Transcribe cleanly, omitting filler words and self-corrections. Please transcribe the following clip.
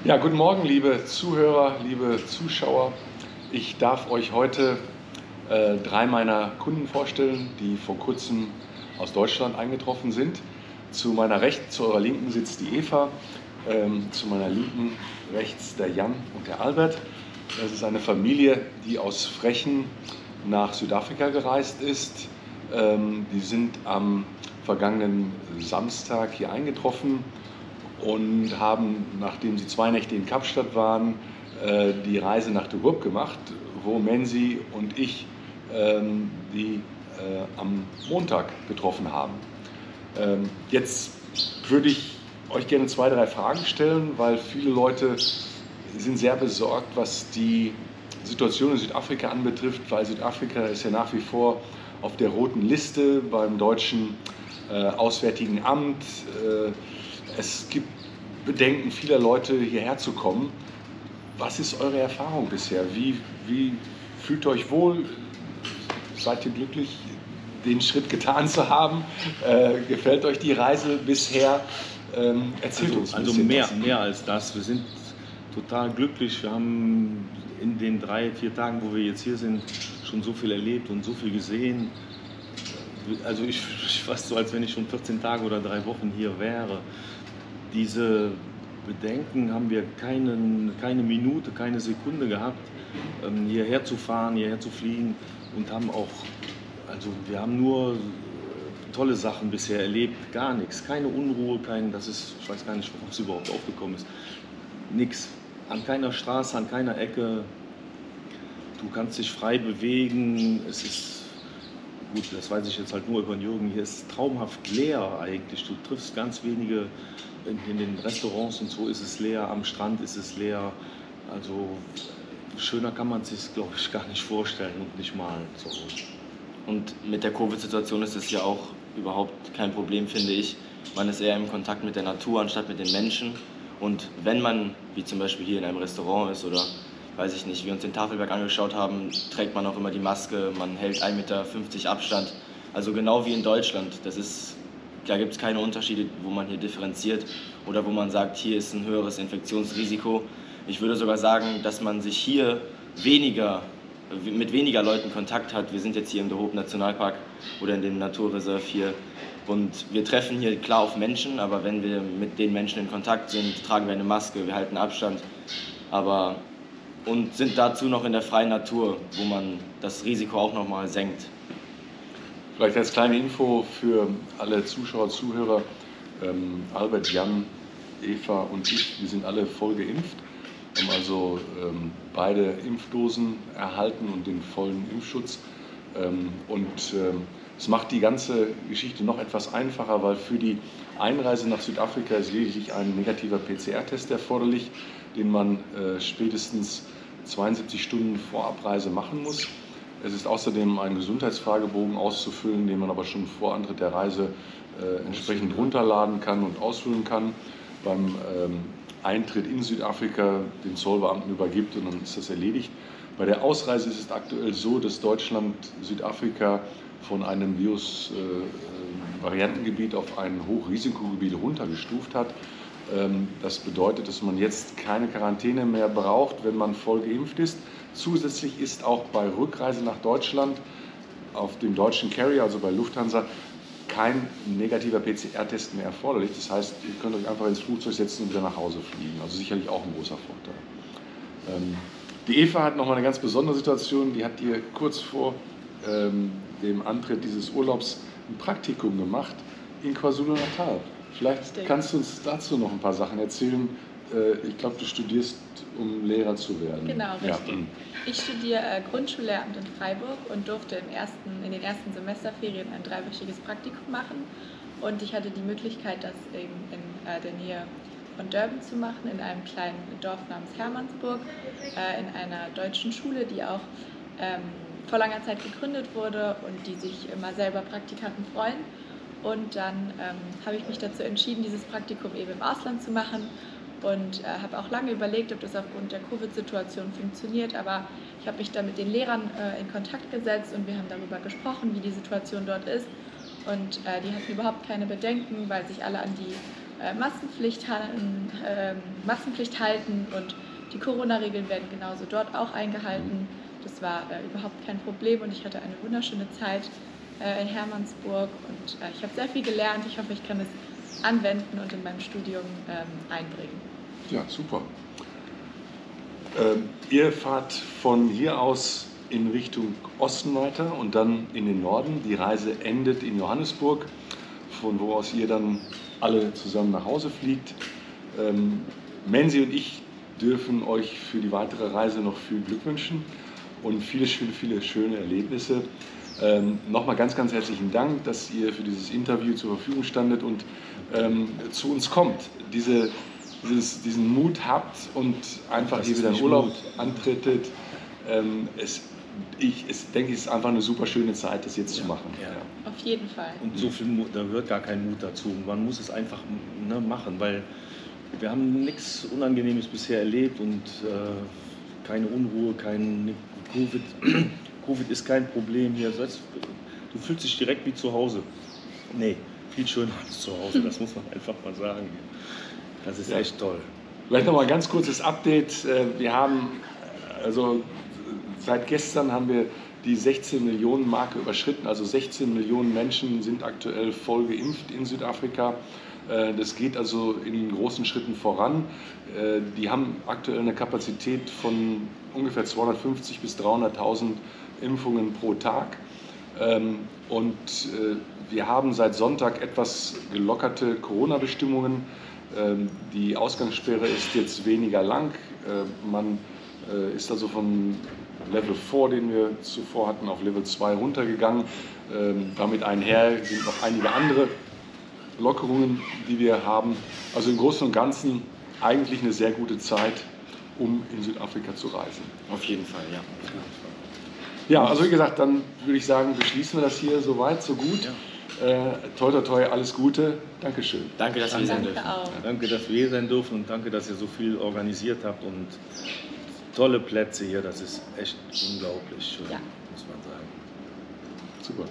Ja, guten Morgen, liebe Zuhörer, liebe Zuschauer. Ich darf euch heute drei meiner Kunden vorstellen, die vor kurzem aus Deutschland eingetroffen sind. Zu meiner Rechten, zu eurer Linken sitzt die Eva, zu meiner Linken rechts der Jan und der Albert. Das ist eine Familie, die aus Frechen nach Südafrika gereist ist. Die sind am vergangenen Samstag hier eingetroffen und haben, nachdem sie 2 Nächte in Kapstadt waren, die Reise nach De Hoop gemacht, wo Menzi und ich die am Montag getroffen haben. Jetzt würde ich euch gerne 2, 3 Fragen stellen, weil viele Leute sind sehr besorgt, was die Situation in Südafrika anbetrifft, weil Südafrika ist ja nach wie vor auf der roten Liste beim deutschen Auswärtigen Amt. Es gibt Bedenken vieler Leute, hierher zu kommen. Was ist eure Erfahrung bisher? Wie fühlt ihr euch wohl? Seid ihr glücklich, den Schritt getan zu haben? Gefällt euch die Reise bisher? Erzählt uns ein bisschen. Mehr als das. Wir sind total glücklich. Wir haben in den 3, 4 Tagen, wo wir jetzt hier sind, schon so viel erlebt und so viel gesehen. Also ich fast so, als wenn ich schon 14 Tage oder 3 Wochen hier wäre. Diese Bedenken haben wir keine Minute, keine Sekunde gehabt, hierher zu fahren, hierher zu fliegen, und haben auch, also wir haben nur tolle Sachen bisher erlebt, gar nichts, keine Unruhe, ich weiß gar nicht, worauf es überhaupt aufgekommen ist, nichts, an keiner Straße, an keiner Ecke, du kannst dich frei bewegen, es ist, gut, das weiß ich jetzt halt nur über den Jürgen, hier ist traumhaft leer eigentlich, du triffst ganz wenige, in den Restaurants und so ist es leer, am Strand ist es leer, also schöner kann man es sich, glaube ich, gar nicht vorstellen und nicht mal so. Und mit der Covid-Situation ist es ja auch überhaupt kein Problem, finde ich. Man ist eher im Kontakt mit der Natur anstatt mit den Menschen. Und wenn man, wie zum Beispiel hier in einem Restaurant ist oder, weiß ich nicht, wir uns den Tafelberg angeschaut haben, trägt man auch immer die Maske, man hält 1,50 Meter Abstand. Also genau wie in Deutschland. Da gibt es keine Unterschiede, wo man hier differenziert oder wo man sagt, hier ist ein höheres Infektionsrisiko. Ich würde sogar sagen, dass man sich hier mit weniger Leuten Kontakt hat. Wir sind jetzt hier im De Hoop Nationalpark oder in dem Naturreserve hier und wir treffen hier klar auf Menschen, aber wenn wir mit den Menschen in Kontakt sind, tragen wir eine Maske, wir halten Abstand und sind dazu noch in der freien Natur, wo man das Risiko auch nochmal senkt. Vielleicht als kleine Info für alle Zuschauer, Zuhörer, Albert, Jan, Eva und ich, wir sind alle voll geimpft, haben also beide Impfdosen erhalten und den vollen Impfschutz. Es macht die ganze Geschichte noch etwas einfacher, weil für die Einreise nach Südafrika ist lediglich ein negativer PCR-Test erforderlich, den man spätestens 72 Stunden vor Abreise machen muss. Es ist außerdem ein Gesundheitsfragebogen auszufüllen, den man aber schon vor Antritt der Reise entsprechend runterladen kann und ausfüllen kann. Beim Eintritt in Südafrika den Zollbeamten übergibt und dann ist das erledigt. Bei der Ausreise ist es aktuell so, dass Deutschland Südafrika von einem Virus-Variantengebiet auf ein Hochrisikogebiet runtergestuft hat. Das bedeutet, dass man jetzt keine Quarantäne mehr braucht, wenn man voll geimpft ist. Zusätzlich ist auch bei Rückreise nach Deutschland auf dem deutschen Carrier, also bei Lufthansa, kein negativer PCR-Test mehr erforderlich. Das heißt, ihr könnt euch einfach ins Flugzeug setzen und wieder nach Hause fliegen. Also sicherlich auch ein großer Vorteil. Die Eva hat noch mal eine ganz besondere Situation. Die hat ihr kurz vor dem Antritt dieses Urlaubs ein Praktikum gemacht in KwaZulu-Natal. Vielleicht kannst du uns dazu noch ein paar Sachen erzählen. Ich glaube, du studierst, um Lehrer zu werden. Genau, richtig. Ja. Ich studiere Grundschullehramt in Freiburg und durfte in den ersten Semesterferien ein 3-wöchiges Praktikum machen. Und ich hatte die Möglichkeit, das in der Nähe von Durban zu machen, in einem kleinen Dorf namens Hermannsburg, in einer deutschen Schule, die auch vor langer Zeit gegründet wurde und die sich immer selber Praktikanten freuen. Und dann habe ich mich dazu entschieden, dieses Praktikum eben im Ausland zu machen und habe auch lange überlegt, ob das aufgrund der Covid-Situation funktioniert, aber ich habe mich dann mit den Lehrern in Kontakt gesetzt und wir haben darüber gesprochen, wie die Situation dort ist und die hatten überhaupt keine Bedenken, weil sich alle an die Maskenpflicht halten und die Corona-Regeln werden genauso dort auch eingehalten. Das war überhaupt kein Problem und ich hatte eine wunderschöne Zeit in Hermannsburg und ich habe sehr viel gelernt. Ich hoffe, ich kann es anwenden und in meinem Studium einbringen. Ja, super. Ihr fahrt von hier aus in Richtung Osten weiter und dann in den Norden. Die Reise endet in Johannesburg, von wo aus ihr dann alle zusammen nach Hause fliegt. Mensi und ich dürfen euch für die weitere Reise noch viel Glück wünschen und viele schöne Erlebnisse. Nochmal ganz herzlichen Dank, dass ihr für dieses Interview zur Verfügung standet und zu uns kommt. Diesen Mut habt und einfach hier wieder in Urlaub antretet. Ich denke, es ist einfach eine super schöne Zeit, das jetzt zu machen. Ja. Auf jeden Fall. Und so viel Mut, da gehört gar kein Mut dazu. Man muss es einfach machen, weil wir haben nichts Unangenehmes bisher erlebt und keine Unruhe, kein Covid. Covid ist kein Problem hier. Du fühlst dich direkt wie zu Hause. Nee, viel schöner als zu Hause, das muss man einfach mal sagen. Das ist echt toll. Vielleicht noch mal ein ganz kurzes Update. Wir haben, also seit gestern haben wir die 16 Millionen Marke überschritten. Also 16 Millionen Menschen sind aktuell voll geimpft in Südafrika. Das geht also in großen Schritten voran. Die haben aktuell eine Kapazität von ungefähr 250.000 bis 300.000 Impfungen pro Tag. Und wir haben seit Sonntag etwas gelockerte Corona-Bestimmungen. Die Ausgangssperre ist jetzt weniger lang. Man ist also von Level 4, den wir zuvor hatten, auf Level 2 runtergegangen. Damit einher sind noch einige andere Lockerungen, die wir haben. Also im Großen und Ganzen eigentlich eine sehr gute Zeit, um in Südafrika zu reisen. Auf jeden Fall, ja. Ja, also wie gesagt, dann würde ich sagen, beschließen wir das hier so weit, so gut. Ja. Toi, toi, toi, alles Gute. Dankeschön. Danke, dass wir hier sein dürfen. Danke auch. Danke, dass wir hier sein dürfen und danke, dass ihr so viel organisiert habt und tolle Plätze hier. Das ist echt unglaublich schön, Ja. muss man sagen. Super.